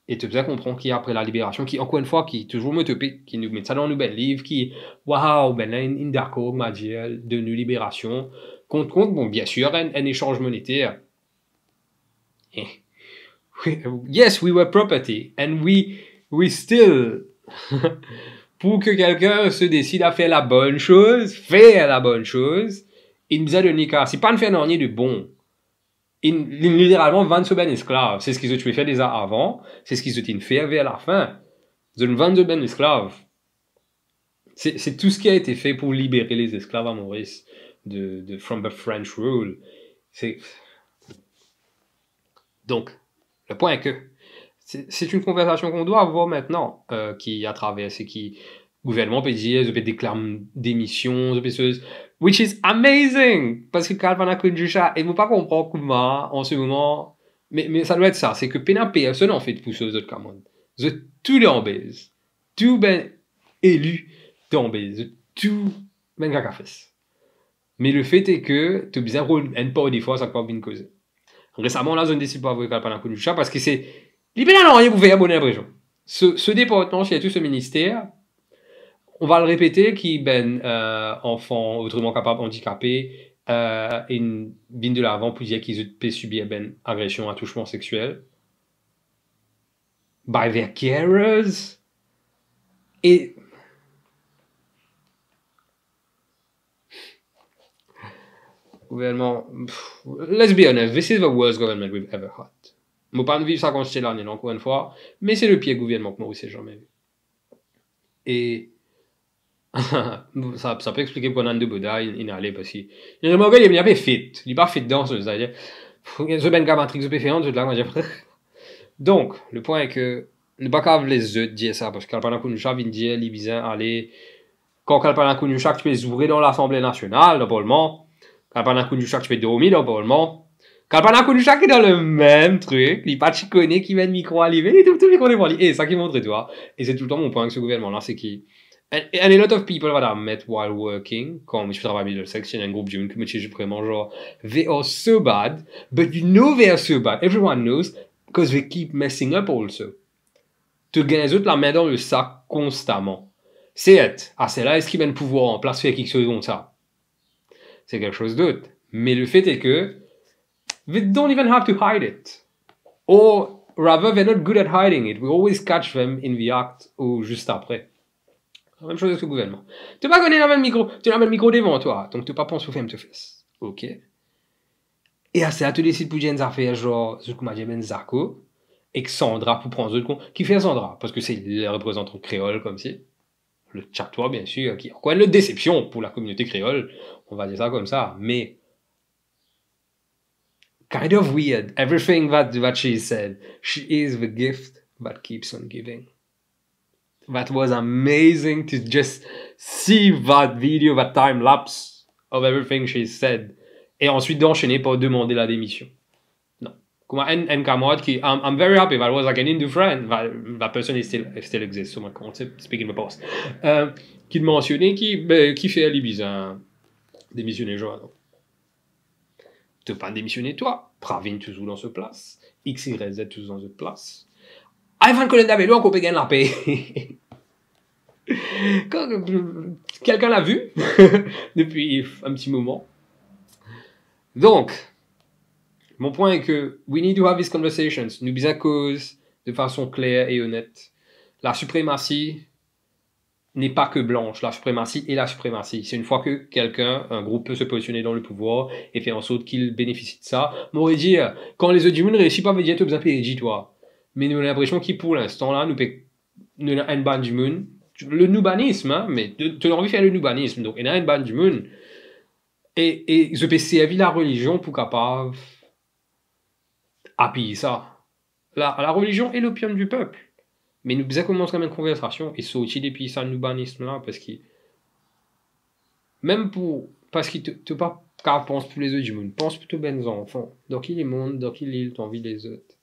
Et tu bien comprendre qu'après la libération, qui, encore une fois, qui toujours me topé, qui nous met ça dans nos belles livres, qui, waouh, ben là, une d'accord, m'a dit, de nos libération, compte, bon, bien sûr, un échange monétaire. Yes, we were property, and we still, pour que quelqu'un se décide à faire la bonne chose, il nous a donné qu'à, c'est pas une faire rien de bon. Littéralement, vendre ce ben esclave. C'est ce qu'ils ont tué fait déjà avant. C'est ce qu'ils ont fait vers la fin. Ils ont vendu ben esclave. C'est tout ce qui a été fait pour libérer les esclaves à Maurice from the French rule. Donc, le point est que c'est une conversation qu'on doit avoir maintenant, qui à travers, c'est qui gouvernement peut dire, peut déclarer démission, which is amazing, parce que quand on a connu ça, et vous pas comprendre comment, en ce moment, mais ça doit être ça, c'est que personne en fait pour ces autres commandes. Vous êtes tout dans base, tout ben élu dans base, tout ben cacafès. Mais le fait est que, tu as besoin de pas des fois, ça peut bien causer. Récemment, là, je ne décide pas avec quand on a connu ça, parce que c'est, libéralement rien pour faire bonne impression. Ce département, il y a tout ce ministère, on va le répéter, qui ben enfant autrement capable handicapé une bin de l'avant pour dire qu'ils peuvent subir ben agression, attouchement sexuel by their carers et gouvernement, let's be honest, this is the worst government we've ever had. Je ne pas vivre ça quand j'étais là, encore une fois, mais c'est le pire gouvernement que Maurice ait jamais vu. Et ça peut expliquer pourquoi Nando Boda il est allé parce qu'il y a un gars il est fit, il n'est pas fit dans ce c'est-à-dire ce ben gars matrix de faire là moi j'ai donc le point est que ne pas qu'avec les autres dire ça parce que quand on a connu ça vient dire les bizarres aller quand on a connu ça tu peux ouvrir dans l'Assemblée nationale le Parlement quand on a connu ça tu peux dormir dans le Parlement quand on a connu ça qui est dans le même truc il pas chiconné qui met le micro à l'hiver et tout le micro devant lui et ça qui montre toi et c'est tout le temps mon point avec ce gouvernement là c'est qui and a lot of people that I met while working, quand je travaille à Middlesex, il y a un groupe de jeunes qui me disent vraiment genre, they are so bad, but you know they are so bad. Everyone knows, because they keep messing up also. Tu gagnes les autres la main dans le sac constamment. C'est là, est-ce qu'ils mettent le pouvoir en place, faire quelque chose comme ça? C'est quelque chose d'autre. Mais le fait est que, they don't even have to hide it. Or, rather, they're not good at hiding it. We always catch them in the act, ou juste après. La même chose avec le gouvernement. Tu n'as pas connu le micro, tu as le micro devant toi, donc tu n'as pas pensé au film te fesses. Ok. Et à ça, tu décides pour dire une affaire genre, ce que m'a dit Ben Zako, et que Sandra pour prendre le compte. Qui fait Sandra? Parce que c'est le représentant créole comme si. Le Tchatois, bien sûr, qui encore une déception pour la communauté créole, on va dire ça comme ça, mais. Kind of weird. Everything that she said. She is the gift that keeps on giving. That was amazing to just see that video, that time lapse of everything she said. Et ensuite d'enchaîner pour demander la démission. Non. Comme un camarade qui, I'm very happy that was like an Hindu friend. That person is still exists. So my concept, speaking of the past. Qui mentionnait qui fait Ali bizarre. Démissionner, genre. tu pas démissionner toi, Pravin toujours dans ce place, X, Y, Z toujours dans ce place. Ivan Colendabello encore peut gagner la paix. Quelqu'un l'a vu depuis un petit moment. Donc, mon point est que we need to have these conversations. Nous besoin cause de façon claire et honnête. La suprématie n'est pas que blanche. La suprématie est la suprématie. C'est une fois que quelqu'un, un groupe peut se positionner dans le pouvoir et faire en sorte qu'il bénéficie de ça. M'aurait dit, quand les autres ne réussissent pas, veut dire, tu as besoin de payer, toi. Mais nous avons l'impression qu'il, pour l'instant, là, nous avons un ban du monde. Le noubanisme, hein, mais tu as envie de faire le noubanisme. Donc, il y a un ban du monde. Et je peux servir la religion pour capable appuyer ça. La religion est l'opium du peuple. Mais nous devons commencer quand même une conversation et sortir depuis ça noubanisme là parce que même pour parce que tu pas qu'à penser pour les autres du monde, pense plutôt ben enfants. Donc il est monde, donc il est envie des autres.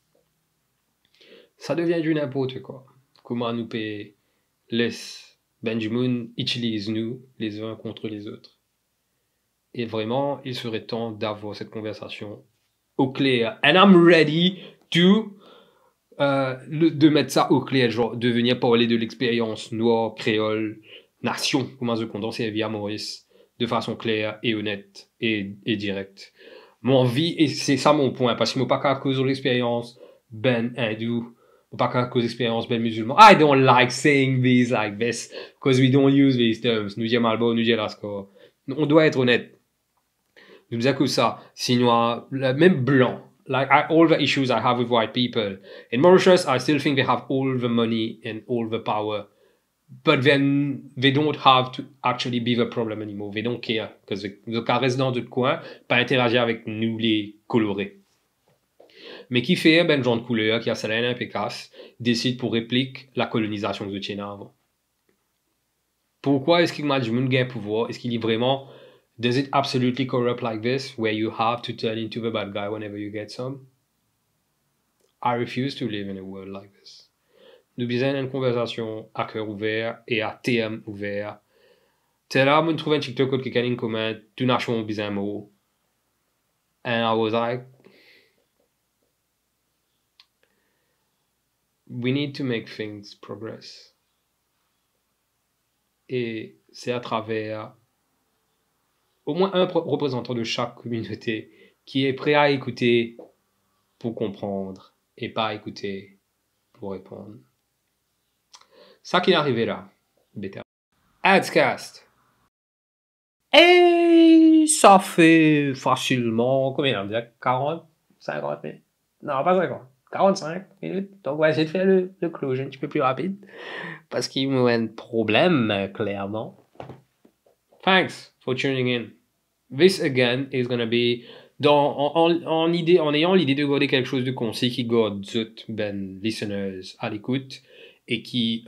Ça devient du n'importe quoi. Comment nous payer laisse ben du monde utilise nous les uns contre les autres. Et vraiment, il serait temps d'avoir cette conversation au clair. And I'm ready to de mettre ça au clair, genre de venir parler de l'expérience noire, créole, nation, comment je condense via Maurice, de façon claire et honnête et directe. Mon vie, et c'est ça mon point, parce que je ne pas qu'à cause de l'expérience ben hindou, pas qu'à cause de l'expérience ben musulman. I don't like saying these like this, because we don't use these terms. Nous disons Malbo, nous disons Lascaux. On doit être honnête. Nous disons que ça, sinon, même blanc, like all the issues I have with white people. In Mauritius, I still think they have all the money and all the power. But then they don't have to actually be the problem anymore. They don't care. Because the cas reste dans d'autres coins, pas interagir avec nous les colorés. Mais qui fait, ben, genre de couleur, qui a salaire un pécasse, décide pour réplique la colonisation que vous avant. Pourquoi est-ce qu'il m'a du monde gain pouvoir? Est-ce qu'il est vraiment does it absolutely corrupt like this, where you have to turn into the bad guy whenever you get some? I refuse to live in a world like this. Nous besoin d'une conversation à cœur ouvert et à TM ouvert. C'est là, je trouve un TikTok qui a une commun, tout nation besoin de mots. And I was like, we need to make things progress. Et c'est à travers au moins un représentant de chaque communauté qui est prêt à écouter pour comprendre et pas à écouter pour répondre. Ça qui est arrivé là, bêta. Adscast. Et ça fait facilement, combien on dit 40, 50 minutes? Non, pas 50. 45 minutes. Donc, on va essayer de faire le close un petit peu plus rapide. Parce qu'il me y a un problème, clairement. Thanks for tuning in. This again is gonna be en ayant l'idée de garder quelque chose de concis qui garde ben listeners à l'écoute et qui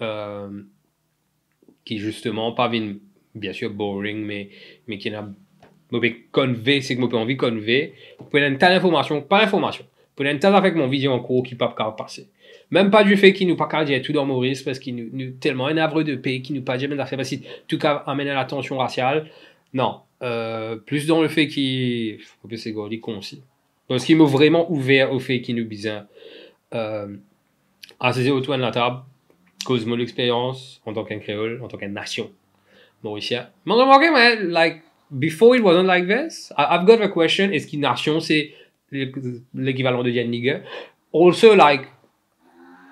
justement pas bien sûr boring mais qui n'a convey c'est que moi envie convey pour une telle information pas information pour une telle avec mon vidéo en cours qui peut pas passer même pas du fait qu'il nous pas qu'à dire tout dans Maurice parce qu'il nous tellement un havre de paix qui nous pas jamais d'affaires parce que tout cas amener à la tension raciale non plus dans le fait qu'il faut que c'est gordi concis parce qu'il m'a vraiment ouvert au fait qu'il nous besoin à saisir autour de la table cause mon expérience en tant qu'un créole en tant qu'une nation mauricien mais remarquez mais like before it wasn't like this I've got a question est-ce qu'une nation c'est l'équivalent de Yann Nigger also like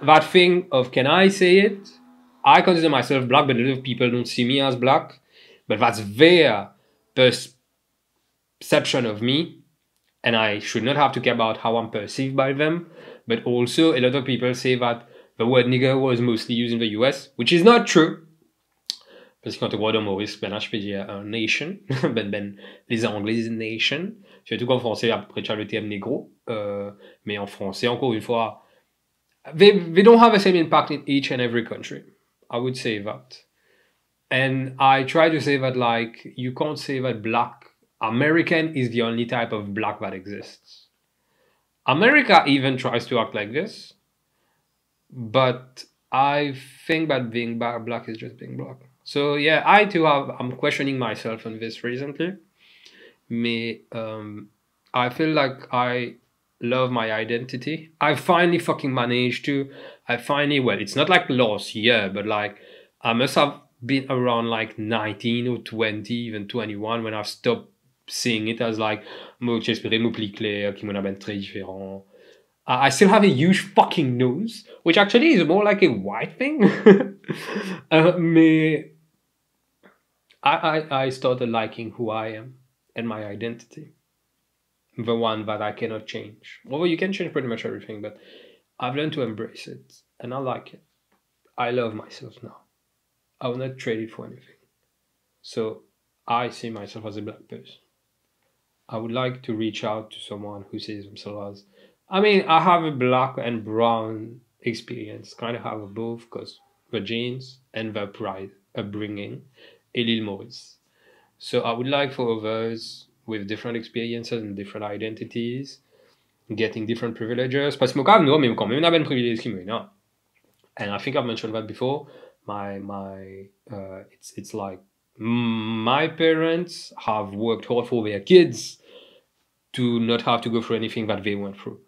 that thing of can I say it I consider myself black but a lot of people don't see me as black but that's their perception of me and I should not have to care about how I'm perceived by them but also a lot of people say that the word nigger was mostly used in the US which is not true parce que quand tu vois dans Maurice ben là je peux dire un nation ben les anglais nation surtout qu'en français après tu as le terme négro mais en français encore une fois they don't have the same impact in each and every country I would say that and I try to say that like you can't say that black American is the only type of black that exists. America even tries to act like this, but I think that being black is just being black. So yeah, I'm questioning myself on this recently. Mais I feel like I love my identity. I finally fucking managed to. I finally, well, it's not like last year, but like I must have been around like 19 or 20, even 21 when I stopped seeing it as like, moi, que j'espérais mots plus clairs, qui m'ont ben très différent. I still have a huge fucking nose, which actually is more like a white thing. Mais I started liking who I am and my identity, the one that I cannot change. Although you can change pretty much everything, but I've learned to embrace it and I like it. I love myself now. I will not trade it for anything. So I see myself as a black person. I would like to reach out to someone who sees themselves as. I mean, I have a black and brown experience, kind of have both because the genes and the pride upbringing, et l'île Maurice. So I would like for others with different experiences and different identities, getting different privileges. Parce que moi, quand même, quand même, un privilège qui me non. And I think I've mentioned that before. It's like my parents have worked hard for their kids to not have to go through anything that they went through.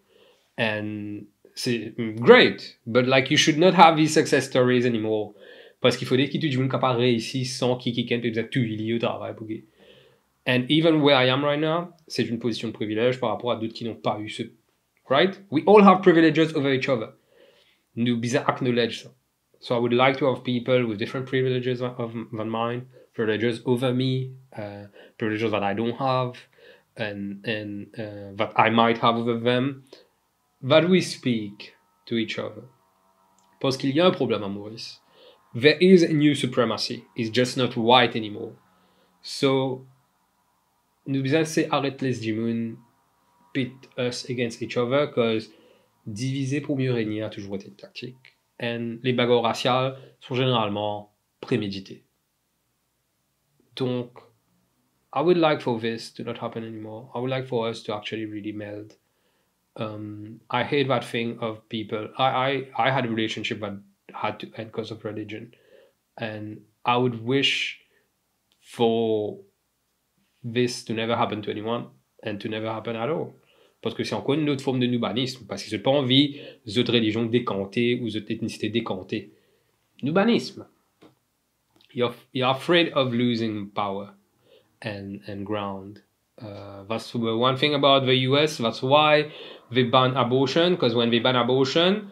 And c'est great, but like you should not have these success stories anymore. Parce qu'il faut des qui tu dis capable réussir sans qui peut dire tu il au travail pour que. And even where I am right now, c'est une position de privilège par rapport à d'autres qui n'ont pas eu ce. Right? We all have privileges over each other. Nous bizarre acknowledge ça. So I would like to have people with different privileges than mine, privileges over me, privileges that I don't have, and that I might have over them, that we speak to each other. Parce qu'il y a un problème à Maurice. There is a new supremacy. It's just not white anymore. So, nous besoin c'est arrêter les démons, pit us against each other, because diviser pour mieux régner a toujours été une tactique. Et les bagarres raciales sont généralement préméditées. Donc, I would like for this to not happen anymore. I would like for us to actually really meld. I hate that thing of people. I had a relationship that had to end because of religion. And I would wish for this to never happen to anyone and to never happen at all. Parce que c'est encore une autre forme de nubanisme. Parce que j'ai pas envie d'autres religions décantées ou d'autres ethnicités décantées. Nubanisme. You're afraid of losing power and ground. That's the one thing about the US. That's why they ban abortion. Because when they ban abortion,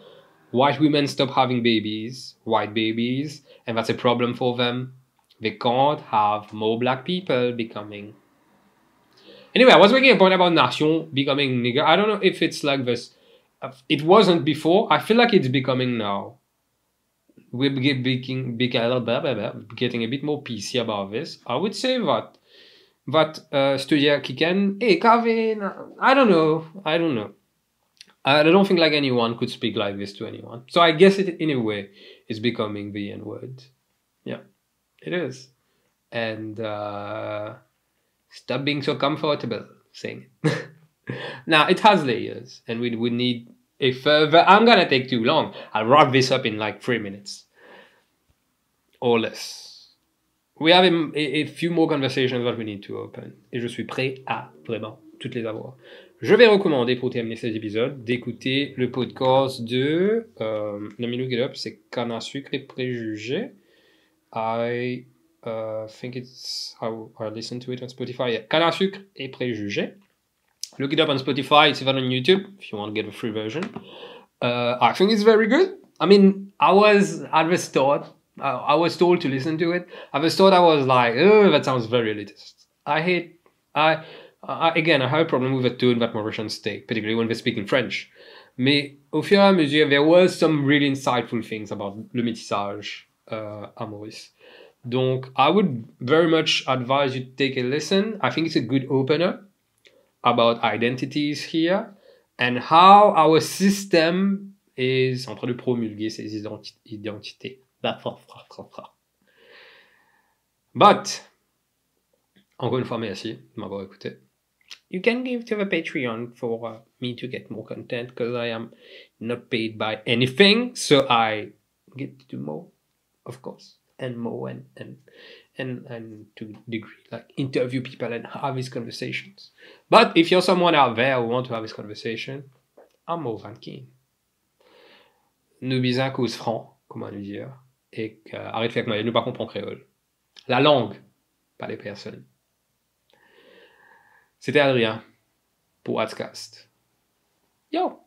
white women stop having babies, white babies, and that's a problem for them. They can't have more black people becoming. Anyway, I was making a point about nation becoming nigger. I don't know if it's like this. It wasn't before. I feel like it's becoming now. We're getting a bit more PC about this. I would say that studia kicken, hey, Kevin, I don't know. I don't think like anyone could speak like this to anyone. So I guess it in a way is becoming the N-word. Yeah, it is. And stop being so comfortable saying it. Now, it has layers, and we would need a further... I'm gonna take too long. I'll wrap this up in like 3 minutes. Or less. We have a few more conversations that we need to open. Et je suis prêt à vraiment toutes les avoir. Je vais recommander pour terminer cet épisode d'écouter le podcast de... let me look it up. C'est Canne à sucre et préjugés. I think it's... I listen to it on Spotify. Yeah. Canne à sucre et préjugés. Look it up on Spotify. It's even on YouTube if you want to get the free version. I think it's very good. I mean, I was at the start... I was told to listen to it. At the start, I was like, oh, that sounds very elitist. Again, I have a problem with the tone that Mauritians take, particularly when they speak in French. Mais au fur et à mesure, there was some really insightful things about le métissage à Maurice. Donc, I would very much advise you to take a listen. I think it's a good opener about identities here and how our system is en train de promulguer ces identités. But, encore une fois, merci de m'avoir écouté. You can give to the Patreon for me to get more content because I am not paid by anything. So I get to do more, of course, and more and and to degree, like interview people and have these conversations. But if you're someone out there who want to have this conversation, I'm more than keen. Nous bisons cause franc, comment nous dire, et arrête de faire que nous pas comprendre créole. La langue, pas les personnes. C'était Adrien pour Adscast. Yo!